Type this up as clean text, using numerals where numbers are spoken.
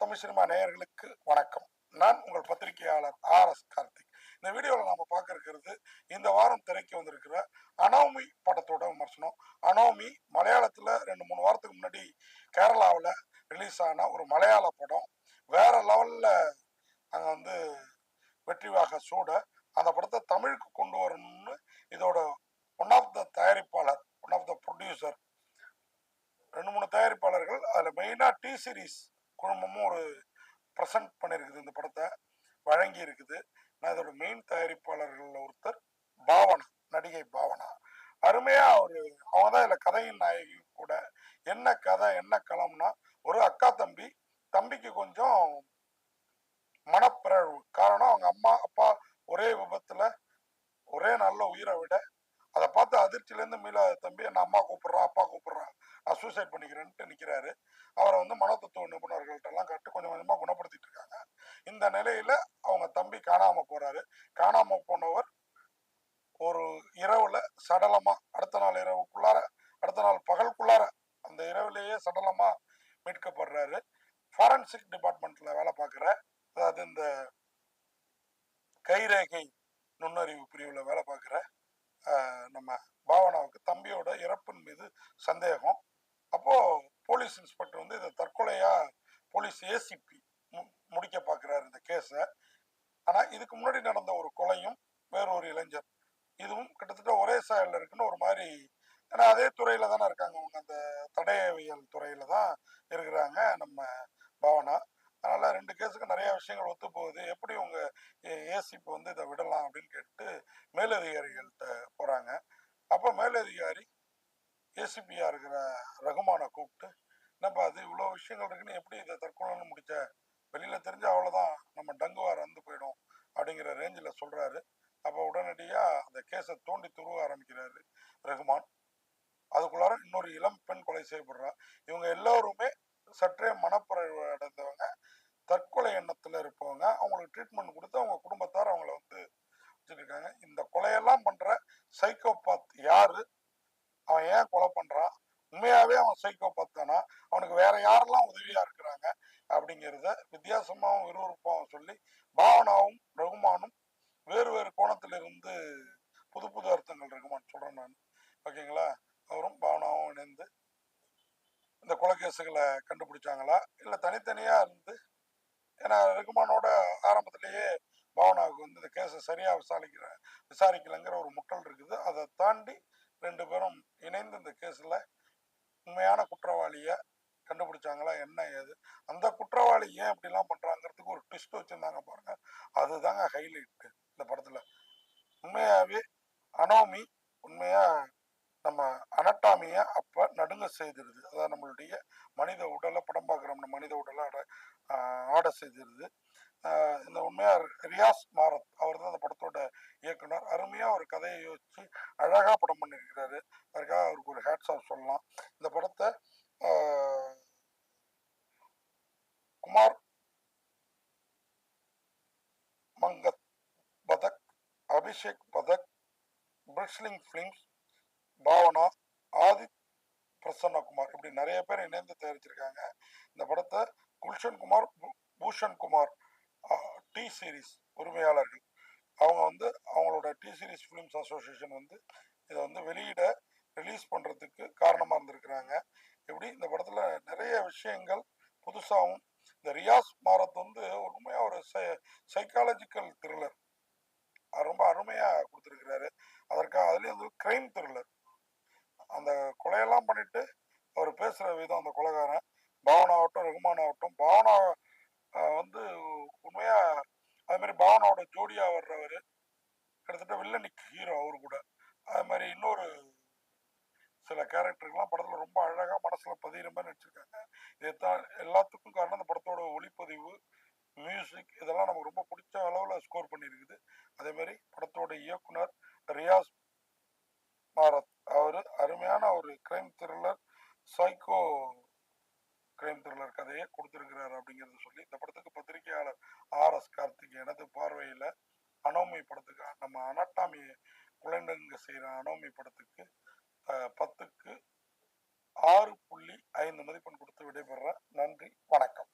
Tamil cinema நேயர்களுக்கு வணக்கம். நான் உங்கள் பத்திரிகையாளர் RS கார்த்திக். இந்த வீடியோவில் நாம பார்க்க இருக்கிறது இந்த வாரம் திரைக்கு வந்திருக்கிற அனோமி படத்தோட விமர்சனம். அனோமி மலையாளத்தில் 2-3 வாரத்துக்கு முன்னாடி கேரளாவில் ரிலீஸ் ஆன ஒரு மலையாள படம். வேற லெவலில் அங்கே வெற்றிவாக சூட அந்த படத்தை தமிழுக்கு கொண்டு வரணும்னு இதோட ஒன் ஆஃப் த தயாரிப்பாளர், ஒன் ஆஃப் த ப்ரொடியூசர், 2-3 தயாரிப்பாளர்கள் அதில் மெயினாக டி சீரீஸ் குழுமமும் ஒரு ப்ரெசன்ட் பண்ணியிருக்குது. இந்த படத்தை வழங்கி இருக்குது. நான் இதோட மெயின் தயாரிப்பாளர்கள் ஒருத்தர் பாவனா, நடிகை பாவனா. அருமையாக அவங்க தான் இதில் கதையின் நாயகி கூட. என்ன கதை, என்ன களம்னா, ஒரு அக்கா தம்பிக்கு கொஞ்சம் மனப்பிறழ்வு. காரணம், அவங்க அம்மா அப்பா ஒரே விபத்தில் ஒரே நல்ல உயிரை விட அதை பார்த்து அதிர்ச்சியிலேருந்து மீளாத தம்பி என்ன அம்மா கூப்பிட்றான், அப்பா கூப்பிட்றான், நான் சூசைட் பண்ணிக்கிறேன்ட்டு நிற்கிறாரு. அவரை மனத்தத்துவ நிபுணர்கள்ட்டெல்லாம் கட்டு கொஞ்சம் கொஞ்சமாக குணப்படுத்திட்டு இருக்காங்க. இந்த நிலையில் அவங்க தம்பி காணாமல் போகிறாரு. காணாமல் போனவர் ஒரு இரவுல சடலமாக அடுத்த நாள் பகலுக்குள்ளார அந்த இரவுலேயே சடலமாக மீட்கப்படுறாரு. ஃபாரன்சிக் டிபார்ட்மெண்ட்டில் வேலை பார்க்குற, அதாவது இந்த கைரேகை நுண்ணறிவு பிரிவில் வேலை பார்க்குற நம்ம பாவனாவுக்கு தம்பியோட இறப்பின் மீது சந்தேகம். அப்போ போலீஸ் இன்ஸ்பெக்டர் இதை தற்கொலையா போலீஸ் ஏசிபி முடிக்க பார்க்குறாரு இந்த கேஸை. ஆனால் இதுக்கு முன்னாடி நடந்த ஒரு கொலையும் வேறொரு இளைஞர், இதுவும் கிட்டத்தட்ட ஒரே சாயலில் இருக்குன்னு ஒரு மாதிரி. ஏன்னா அதே துறையில் தானே இருக்காங்க அவங்க, அந்த தடயவியல் துறையில் தான் இருக்கிறாங்க நம்ம பாவனா. அதனால் 2 கேஸுக்கு நிறைய விஷயங்கள் ஒத்து போகுது. எப்படி உங்கள் ஏசிபி இதை விடலாம் அப்படின்னு கேட்டு மேலதிகாரிகள்கிட்ட போகிறாங்க. அப்போ மேலதிகாரி ஏசிபியா இருக்கிற ரகுமானை கூப்பிட்டு, என்னப்பா அது இவ்வளோ விஷயங்கள் இருக்குன்னு எப்படி இதை தற்கொலைன்னு முடிச்ச, வெளியில் தெரிஞ்ச அவ்வளோதான், நம்ம டங்குவார் வந்து போயிடும் அப்படிங்கிற ரேஞ்சில் சொல்கிறாரு. அப்போ உடனடியாக அந்த கேஸை தோண்டி துருவ ஆரம்பிக்கிறாரு ரகுமான். அதுக்குள்ளார இன்னொரு இளம் பெண் கொலை செய்யப்படுறா. இவங்க எல்லோருமே சற்றே மனப்பிறழ்வு அடைந்தவங்க, தற்கொலை எண்ணத்தில் இருப்பவங்க. அவங்களுக்கு ட்ரீட்மெண்ட் கொடுத்து அவங்க குடும்பத்தார் அவங்கள வச்சுருக்காங்க. இந்த கொலையெல்லாம் பண்ணுற சைக்கோபாத் யாரு, அவன் ஏன் கொலை பண்ணுறான், உண்மையாகவே அவன் சைக்கோபாத் தானா, அவனுக்கு வேற யாரெல்லாம் உதவியாக இருக்கிறாங்க அப்படிங்கிறத வித்தியாசமாகவும் விறுவிறுப்பாகவும் சொல்லி பாவனாவும் ரகுமானும் வேறு வேறு கோணத்திலிருந்து புது புது அர்த்தங்கள் ரகுமான் சொல்கிறேன் நான், ஓகேங்களா. அவரும் பாவனாவும் இணைந்து இந்த கொலைகேசுகளை கண்டுபிடிச்சாங்களா இல்லை தனித்தனியாக இருந்து, ஏன்னா ரகுமானோட ஆரம்பத்திலேயே பாவனாவுக்கு இந்த கேஸை சரியாக விசாரிக்கலைங்கிற ஒரு முட்டல் இருக்குது. அதை தாண்டி 2 பேரும் இணைந்து இந்த கேஸில் உண்மையான குற்றவாளியை கண்டுபிடிச்சாங்களா, என்ன ஏது, அந்த குற்றவாளி ஏன் இப்படிலாம் பண்ணுறாங்கிறதுக்கு ஒரு ட்விஸ்ட் வச்சுருந்தாங்க பாருங்க. அதுதாங்க ஹைலைட்டு இந்த படத்தில். உண்மையாகவே அனோமி உண்மையாக நம்ம அனட்டாமியை அப்போ நடுங்க செய்திருது. அதாவது நம்மளுடைய மனித உடலை, படம் பார்க்குற மனித உடலை ஆட செய்திருது. இந்த உண்மையாக ரியாஸ் மாரத் அவர் தான் அந்த படத்தோட இயக்குனர். அருமையாக ஒரு கதையை யோசித்து அழகாக படம் பண்ணியிருக்கிறாரு. அதுக்காக அவருக்கு ஒரு ஹேட்ஸ் ஆஃப் சொல்லலாம். இந்த படத்தை குமார் மங்கத் பதக், அபிஷேக் பதக், பிரிஸ்லிங் ஃபிலிம்ஸ், பாவனா, ஆதித் பிரசன்னகுமார், இப்படி நிறைய பேர் இணைந்து தயாரிச்சிருக்காங்க. இந்த படத்தை குல்ஷன் குமார், பூஷன் குமார் டி சீரீஸ் உரிமையாளர்கள் அவங்க அவங்களோட டி சீரீஸ் ஃபிலிம்ஸ் அசோசியேஷன் இதை வெளியிட ரிலீஸ் பண்ணுறதுக்கு காரணமாக இருந்திருக்கிறாங்க. இப்படி இந்த படத்தில் நிறைய விஷயங்கள் புதுசாகவும், இந்த ரியாஸ் மாரத் உண்மையாக ஒரு சைக்காலஜிக்கல் த்ரில்லர் ரொம்ப அருமையாக கொடுத்துருக்கிறாரு. அதற்காக அதுலேயும் கிரைம் த்ரில்லர், அந்த கொலையெல்லாம் பண்ணிட்டு அவர் பேசுகிற விதம், அந்த கொலைகாரன் பாவனாகட்டும் ரகுமான் ஆகட்டும், பாவனா உண்மையாக அது மாதிரி பாவனாவோட ஜோடியாக வர்றவர் கிட்டத்தட்ட வில்லனிக் ஹீரோ அவரு கூட. அது மாதிரி இன்னொரு சில கேரக்டருக்கெல்லாம் படத்தில் ரொம்ப அழகாக மனசில் பதிகிற மாதிரி நடிச்சிருக்காங்க. இதைத்தான் எல்லாத்துக்கும் காரணம் இந்த படத்தோட ஒளிப்பதிவு, மியூசிக், இதெல்லாம் நமக்கு ரொம்ப பிடிச்ச அளவில் ஸ்கோர் பண்ணியிருக்குது. அதே மாதிரி படத்தோட இயக்குனர் ரியாஸ் மாரத் அவர் அருமையான ஒரு crime thriller, psycho crime thriller கதையை கொடுத்துருக்கிறார் அப்படிங்கிறத சொல்லி, இந்த படத்துக்கு பத்திரிகையாளர் RS கார்த்திக் எனது பார்வையில் அனோமி படத்துக்கு, நம்ம அனட்டாமி குழந்தைங்க செய்கிற அனோமி படத்துக்கு 10க்கு 6.5 மதிப்பெண் கொடுத்து விடைபெறேன். நன்றி, வணக்கம்.